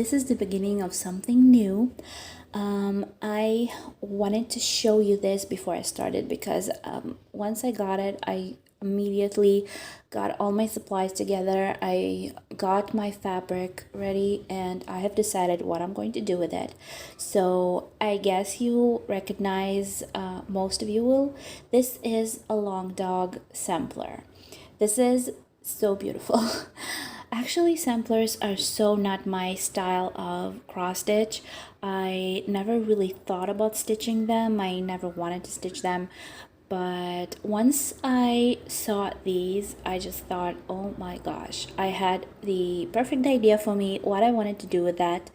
this is the beginning of something new. I wanted to show you this before I started because once I got it, I immediately got all my supplies together. I got my fabric ready and I have decided what I'm going to do with it. So I guess you recognize, most of you will. This is a long dog sampler. This is so beautiful. Actually, samplers are so not my style of cross stitch. I never really thought about stitching them. I never wanted to stitch them. But once I saw these, I just thought, oh my gosh, I had the perfect idea for me, what I wanted to do with that.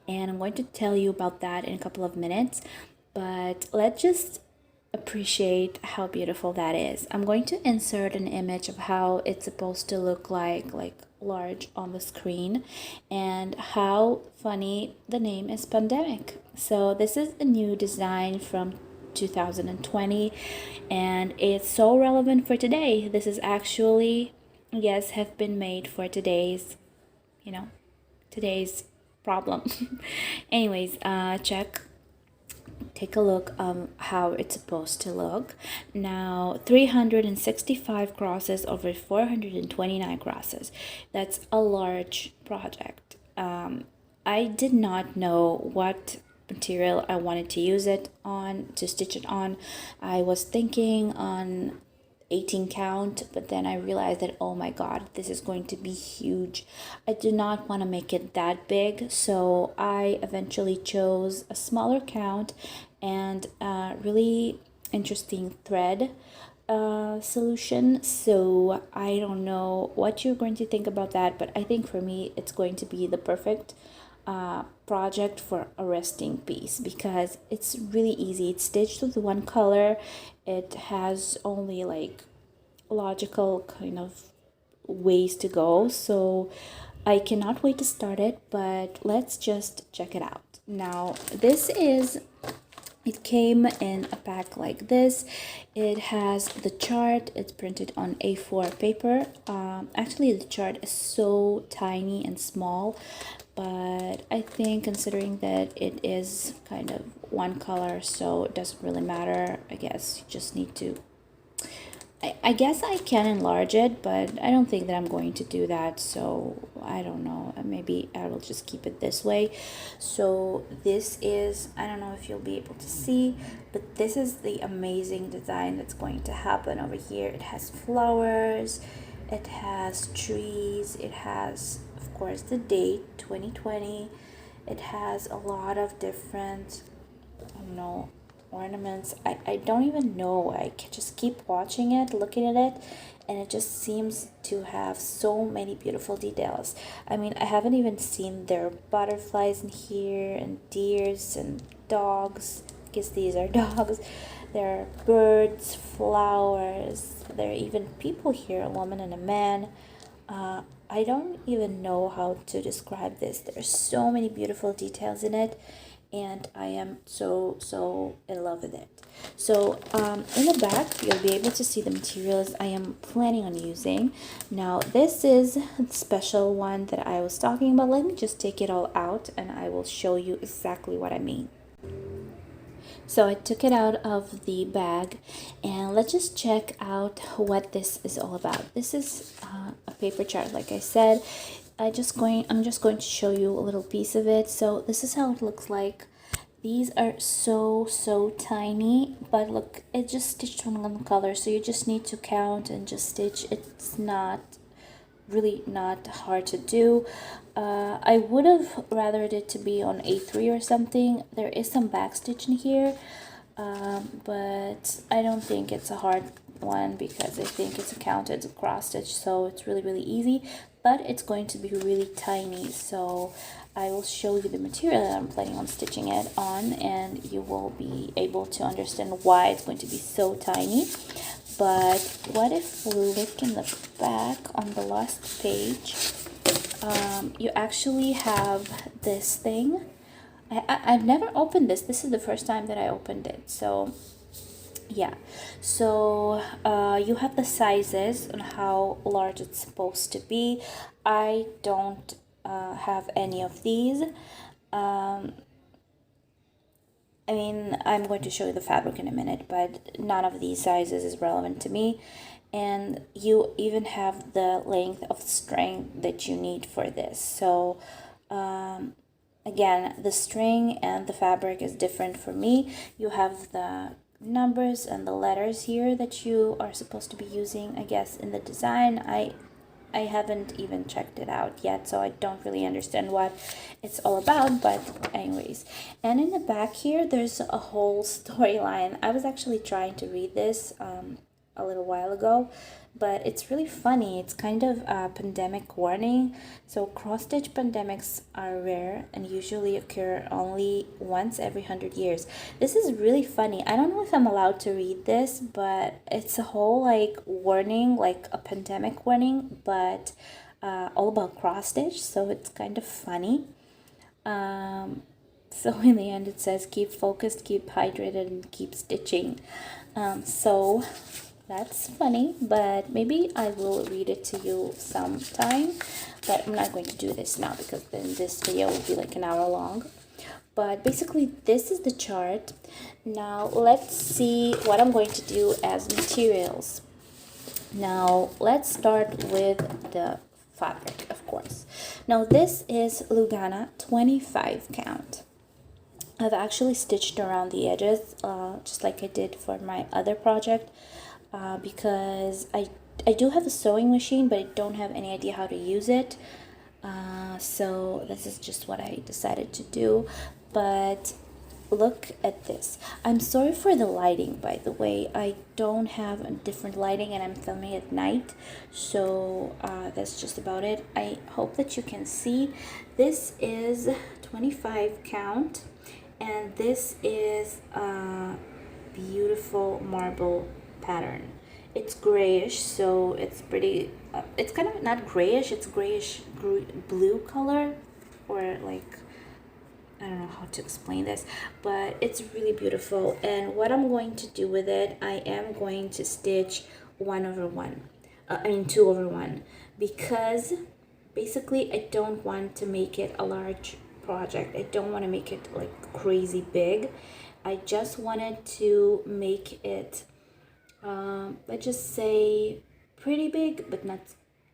And I'm going to tell you about that in a couple of minutes. But let's just appreciate how beautiful that is. I'm going to insert an image of how it's supposed to look like large on the screen, and how funny the name is Pandemic. So this is a new design from 2020 and it's so relevant for today. This is actually, yes, have been made for today's, today's problem. Anyways, take a look how it's supposed to look. Now 365 crosses over 429 crosses. That's a large project. I did not know what material I wanted to use it on, to stitch it on. I was thinking on 18 count, but then I realized that, oh my god, this is going to be huge. I do not want to make it that big, so I eventually chose a smaller count and a really interesting thread solution. So I don't know what you're going to think about that, but I think for me it's going to be the perfect project for a resting piece because it's really easy. It's stitched with one color. It has only like logical kind of ways to go, so I cannot wait to start it. But let's just check it out. Now it came in a pack like this. It has the chart. It's printed on A4 paper. Actually, the chart is so tiny and small, but I think considering that it is kind of one color, so it doesn't really matter. I guess you just need to, I guess I can enlarge it, but I don't think that I'm going to do that, so I don't know. Maybe I will just keep it this way. So this is, I don't know if you'll be able to see, but this is the amazing design that's going to happen over here. It has flowers, it has trees, it has, of course, the date 2020. It has a lot of different, ornaments. I don't even know. I just keep watching it, looking at it, and it just seems to have so many beautiful details. I mean, I haven't even seen there are butterflies in here and deers and dogs. I guess these are dogs. There are birds, flowers. There are even people here, a woman and a man. I don't even know how to describe this. There are so many beautiful details in it, and I am so in love with it. So in the back you'll be able to see the materials I am planning on using. Now this is the special one that I was talking about. Let me just take it all out and I will show you exactly what I mean. So I took it out of the bag and let's just check out what this is all about. This is a paper chart, like I said. I'm just going to show you a little piece of it. So this is how it looks like. These are so tiny, but look, it just stitched on one color, so you just need to count and just stitch. It's really not hard to do. I would have rathered it to be on A3 or something. There is some back stitch in here, but I don't think it's a hard one because I think it's a counted cross stitch, so it's really easy. But it's going to be really tiny, so I will show you the material that I'm planning on stitching it on, and you will be able to understand why it's going to be so tiny. But what if we look in the back on the last page? You actually have this thing. I've never opened this. This is the first time that I opened it. So yeah, so you have the sizes on how large it's supposed to be. I don't have any of these. I mean, I'm going to show you the fabric in a minute, but none of these sizes is relevant to me. And you even have the length of string that you need for this. So again, the string and the fabric is different for me. You have the numbers and the letters here that you are supposed to be using, I guess, in the design. I haven't even checked it out yet, so I don't really understand what it's all about, but anyways. And in the back here, there's a whole storyline. I was actually trying to read this a little while ago, but it's really funny. It's kind of a pandemic warning. So cross-stitch pandemics are rare and usually occur only once every 100 years. This is really funny. I don't know if I'm allowed to read this, but it's a whole like warning, like a pandemic warning, but all about cross-stitch, so it's kind of funny. So in the end it says keep focused, keep hydrated, and keep stitching. So that's funny, but maybe I will read it to you sometime, but I'm not going to do this now because then this video will be like an hour long. But basically this is the chart. Now let's see what I'm going to do as materials. Now let's start with the fabric, of course. Now this is Lugana 25 count. I've actually stitched around the edges just like I did for my other project because I do have a sewing machine, but I don't have any idea how to use it. So this is just what I decided to do. But look at this. I'm sorry for the lighting, by the way. I don't have a different lighting and I'm filming at night, so that's just about it. I hope that you can see. This is 25 count, and this is a beautiful marble pattern. It's grayish, so it's pretty it's kind of not grayish, it's grayish blue color, or like, I don't know how to explain this, but it's really beautiful. And what I'm going to do with it, I am going to stitch 2/1, because basically I don't want to make it a large project. I don't want to make it like crazy big. I just wanted to make it let's just say pretty big, but not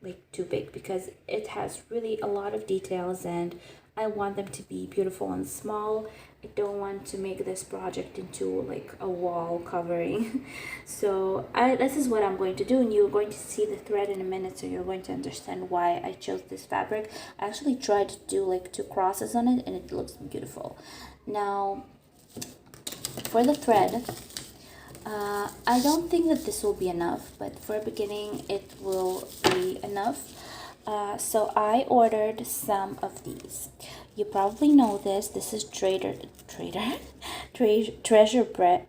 like too big, because it has really a lot of details and I want them to be beautiful and small. I don't want to make this project into like a wall covering. So this is what I'm going to do, and you're going to see the thread in a minute, so you're going to understand why I chose this fabric. I actually tried to do like 2 crosses on it and it looks beautiful. Now for the thread, I don't think that this will be enough, but for a beginning it will be enough. So I ordered some of these. You probably know this. This is Treasure Braid.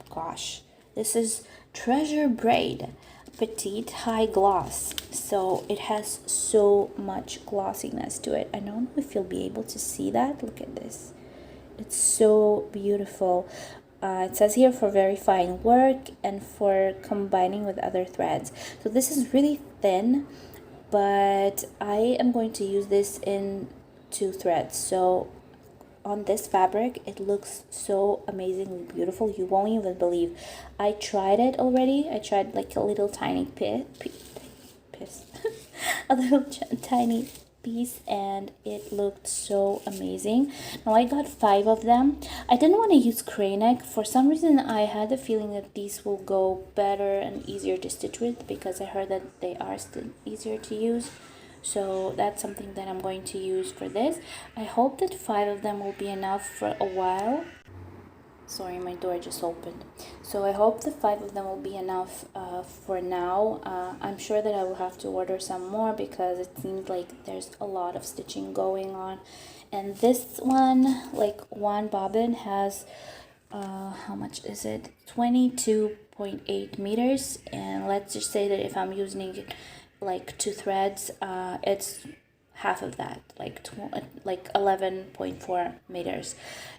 Gosh, this is Treasure Braid Petite High Gloss. So it has so much glossiness to it. I don't know if you'll be able to see that. Look at this. It's so beautiful. It says here for very fine work and for combining with other threads. So this is really thin, but I am going to use this in 2 threads. So on this fabric, it looks so amazingly beautiful. You won't even believe. I tried it already. I tried like a little tiny a little tiny piece, and it looked so amazing. Now I got 5 of them. I didn't want to use cray neck. For some reason I had the feeling that these will go better and easier to stitch with, because I heard that they are still easier to use. So that's something that I'm going to use for this. I hope that 5 of them will be enough for a while. Sorry, my door just opened. So I hope the 5 of them will be enough for now. I'm sure that I will have to order some more, because it seems like there's a lot of stitching going on. And this one, like one bobbin has, how much is it? 22.8 meters. And let's just say that if I'm using it like 2 threads, it's half of that, like 11.4 meters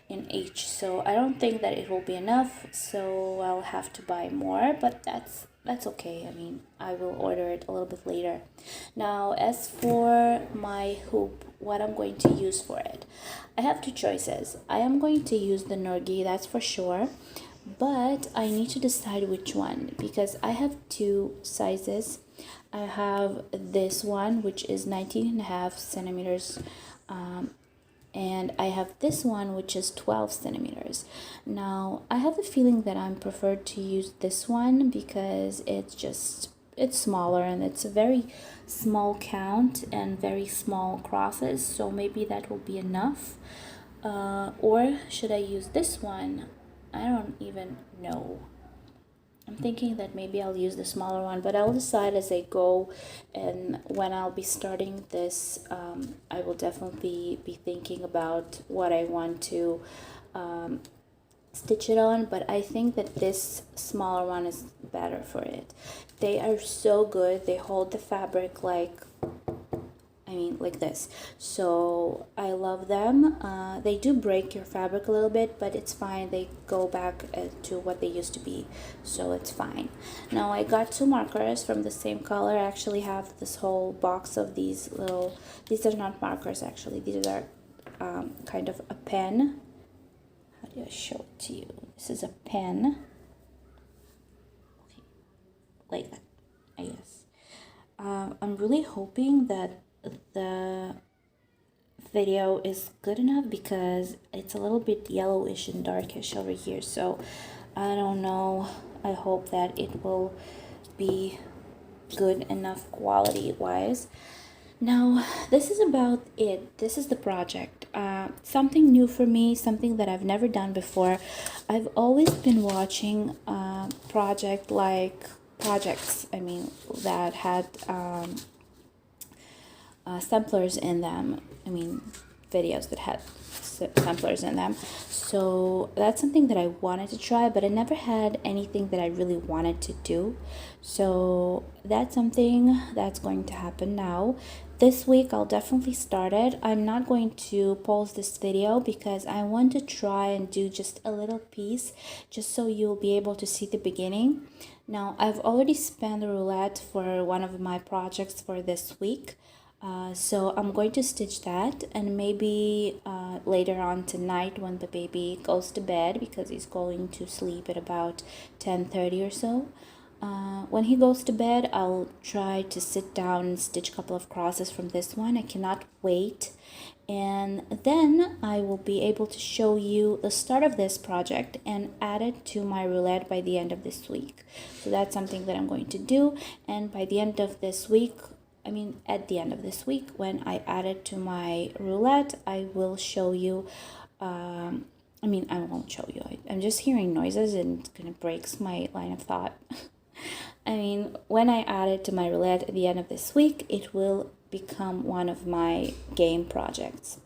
in each. So I don't think that it will be enough, so I'll have to buy more, but that's that's okay. I mean, I will order it a little bit later. Now, as for my hoop, what I'm going to use for it, I have two choices. I am going to use the Norgi, that's for sure, but I need to decide which one because I have two sizes. I have this one, which is 19.5 centimeters, and I have this one, which is 12 centimeters. Now, I have the feeling that I'm preferred to use this one because it's smaller and it's a very small count and very small crosses, so maybe that will be enough. Or should I use this one? I don't even know. I'm thinking that maybe I'll use the smaller one, but I'll decide as I go. And when I'll be starting this, I will definitely be thinking about what I want to stitch it on. But I think that this smaller one is better for it. They are so good. They hold the fabric like this, so I love them. They do break your fabric a little bit, but it's fine. They go back to what they used to be, so it's fine. Now I got two markers from the same color. I actually have this whole box of these are not markers actually, these are kind of a pen. How do I show it to you? This is a pen, okay, like that, I guess. I'm really hoping that the video is good enough because it's a little bit yellowish and darkish over here, so I don't know. I hope that it will be good enough quality wise. Now this is about it. This is the project, something new for me, something that I've never done before. I've always been watching projects that had samplers in them. I mean, videos that had samplers in them. So that's something that I wanted to try, but I never had anything that I really wanted to do. So that's something that's going to happen now. This week I'll definitely start it. I'm not going to pause this video because I want to try and do just a little piece just so you'll be able to see the beginning. Now I've already spent the roulette for one of my projects for this week. So I'm going to stitch that, and maybe later on tonight when the baby goes to bed, because he's going to sleep at about 10:30 or so. When he goes to bed, I'll try to sit down and stitch a couple of crosses from this one. I cannot wait. And then I will be able to show you the start of this project and add it to my roulette by the end of this week. So that's something that I'm going to do, and by the end of this week, at the end of this week, when I add it to my roulette, I will show you. I won't show you. I'm just hearing noises and it kind of breaks my line of thought. When I add it to my roulette at the end of this week, it will become one of my game projects.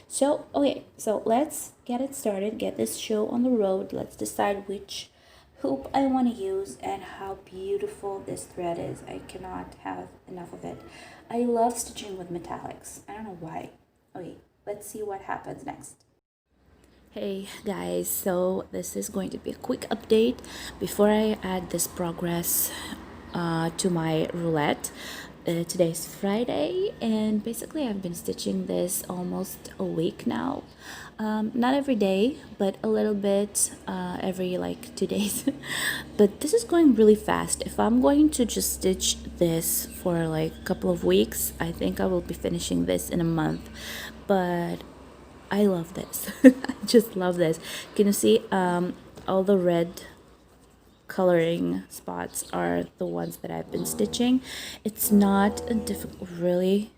So, okay, so let's get it started, get this show on the road. Let's decide which hoop I want to use and how beautiful this thread is. I cannot have enough of it. I love stitching with metallics. I don't know why. Okay, let's see what happens next. Hey guys, so this is going to be a quick update before I add this progress to my roulette. Today's Friday, and basically I've been stitching this almost a week now. Not every day, but a little bit every 2 days. But this is going really fast. If I'm going to just stitch this for a couple of weeks, I think I will be finishing this in a month. But I love this. I just love this. Can you see all the red coloring spots are the ones that I've been stitching? It's not a difficult, really.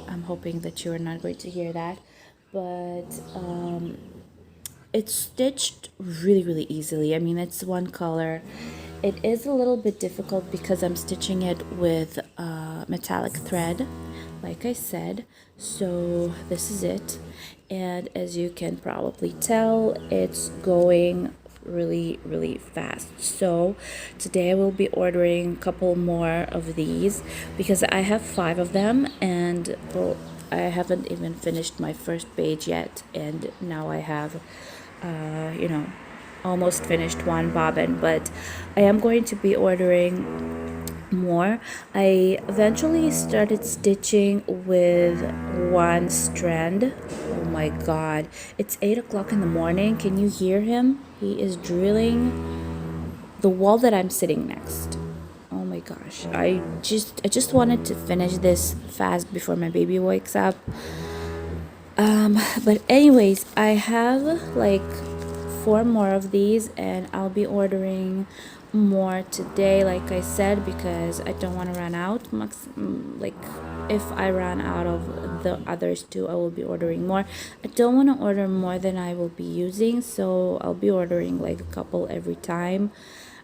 I'm hoping that you're not going to hear that, but it's stitched really easily. It's one color. It is a little bit difficult because I'm stitching it with metallic thread, like I said. So this is it, and as you can probably tell, it's going really fast. So today I will be ordering a couple more of these because I have 5 of them, and I haven't even finished my first page yet, and now I have almost finished one bobbin, but I am going to be ordering more. I eventually started stitching with one strand. Oh my god, it's 8 o'clock in the morning. Can you hear him? He is drilling the wall that I'm sitting next. Oh my gosh, I just wanted to finish this fast before my baby wakes up. But anyways, I have like 4 more of these, and I'll be ordering more today, like I said, because I don't want to run out. Like, if I run out of the others too, I will be ordering more. I don't want to order more than I will be using, so I'll be ordering like a couple every time.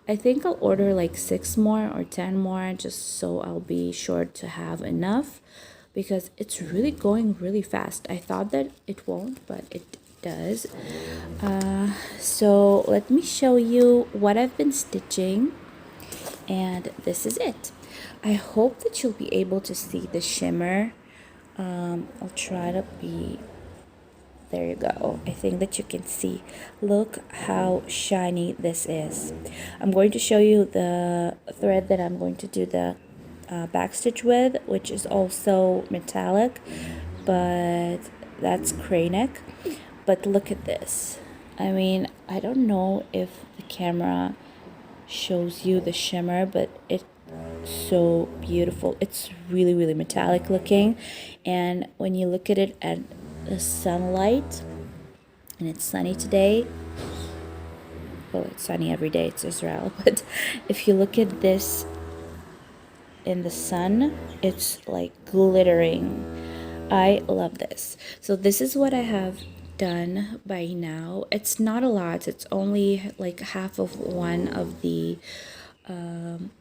I think I'll order like 6 more or 10 more, just so I'll be sure to have enough, because it's really going really fast. I thought that it won't, but it does. So let me show you what I've been stitching, and this is it. I hope that you'll be able to see the shimmer. I'll try to be, there you go. I think that you can see. Look how shiny this is. I'm going to show you the thread that I'm going to do the backstitch with, which is also metallic, but that's cray neck. But look at this. I mean, I don't know if the camera shows you the shimmer, but it's so beautiful. It's really, really metallic looking, and when you look at it at the sunlight, and it's sunny today, well, it's sunny every day, it's Israel, but if you look at this in the sun, it's like glittering. I love this. So this is what I have done by now. It's not a lot, it's only like half of one of the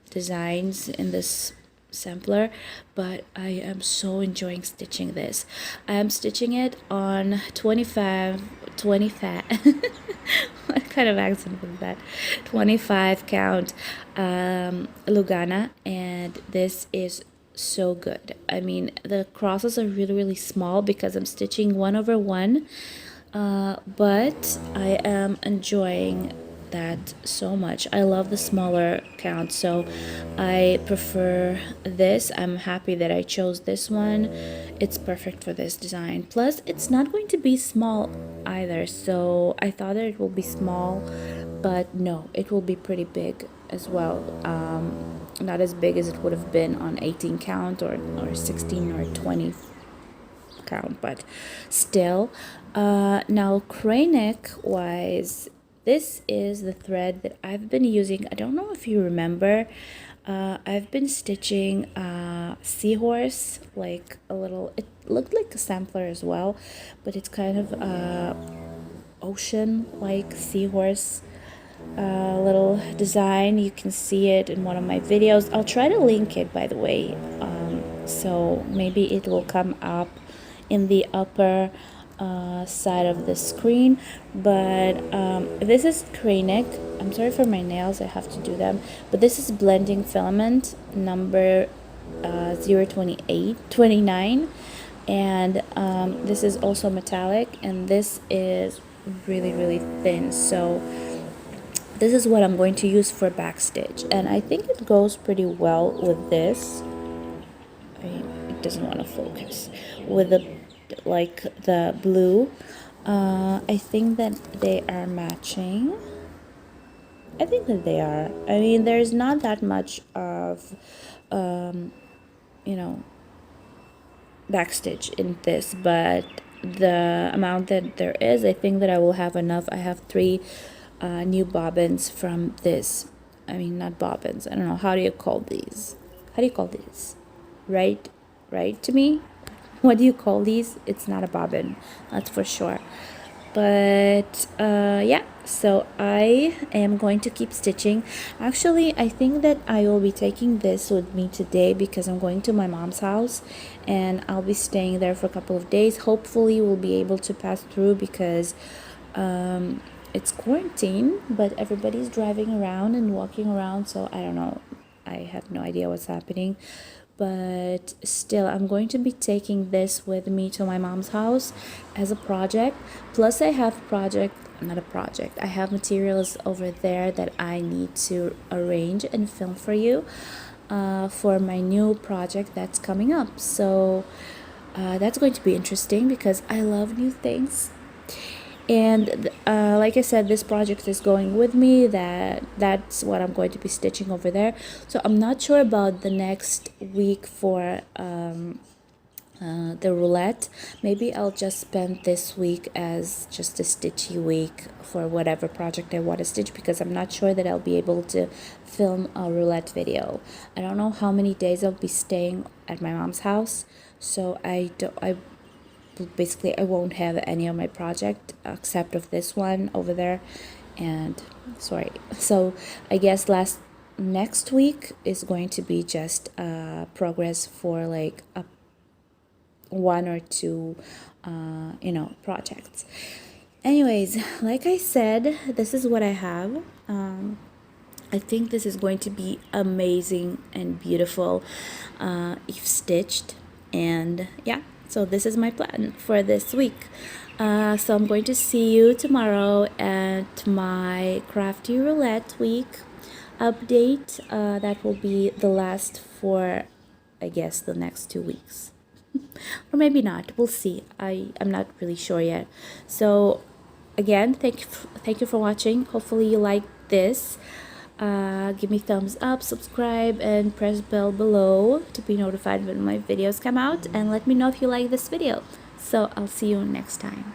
designs in this sampler, but I am so enjoying stitching this. I am stitching it on 25 what kind of accent was that? 25 count Lugana, and this is so good. I mean, the crosses are really, really small because I'm stitching 1/1, but I am enjoying that so much. I love the smaller count, so I prefer this. I'm happy that I chose this one. It's perfect for this design. Plus, it's not going to be small either, so I thought that it will be small, but no, it will be pretty big as well. Not as big as it would have been on 18 count or 16 or 20 count, but still. Now, cray neck wise, this is the thread that I've been using. I don't know if you remember. I've been stitching seahorse, like a little, it looked like a sampler as well, but it's kind of ocean like seahorse little design. You can see it in one of my videos. I'll try to link it, by the way, so maybe it will come up in the upper side of the screen. But this is cray neck. I'm sorry for my nails, I have to do them, but this is blending filament number 029, and this is also metallic, and this is really, really thin. So this is what I'm going to use for backstitch, and I think it goes pretty well with this. It doesn't want to focus with the blue. I think that they are matching. I think that they are. I mean, there's not that much of you know, backstitch in this, but the amount that there is, I think that I will have enough. I have 3 new bobbins from this. I mean, not bobbins, I don't know, how do you call these? How do you call these? Right to me? What do you call these? It's not a bobbin, that's for sure. But yeah, so I am going to keep stitching. Actually, I think that I will be taking this with me today because I'm going to my mom's house and I'll be staying there for a couple of days. Hopefully we'll be able to pass through because it's quarantine, but everybody's driving around and walking around, so I don't know, I have no idea what's happening. But still, I'm going to be taking this with me to my mom's house as a project. Plus, I have project not a project. I have materials over there that I need to arrange and film for you for my new project that's coming up. So that's going to be interesting because I love new things. And like I said, this project is going with me. That's what I'm going to be stitching over there. So I'm not sure about the next week for the roulette. Maybe I'll just spend this week as just a stitchy week for whatever project I want to stitch, because I'm not sure that I'll be able to film a roulette video. I don't know how many days I'll be staying at my mom's house, so I basically I won't have any of my project except of this one over there. And sorry, so I guess next week is going to be just progress for like a one or two projects. Anyways, like I said, this is what I have. I think this is going to be amazing and beautiful if stitched. And yeah, so this is my plan for this week. So I'm going to see you tomorrow at my crafty roulette week update. That will be the last for, I guess, the next 2 weeks. Or maybe not, we'll see. I'm not really sure yet. So again, thank you for watching. Hopefully you like this. Give me thumbs up, subscribe, and press bell below to be notified when my videos come out, and let me know if you like this video. So I'll see you next time.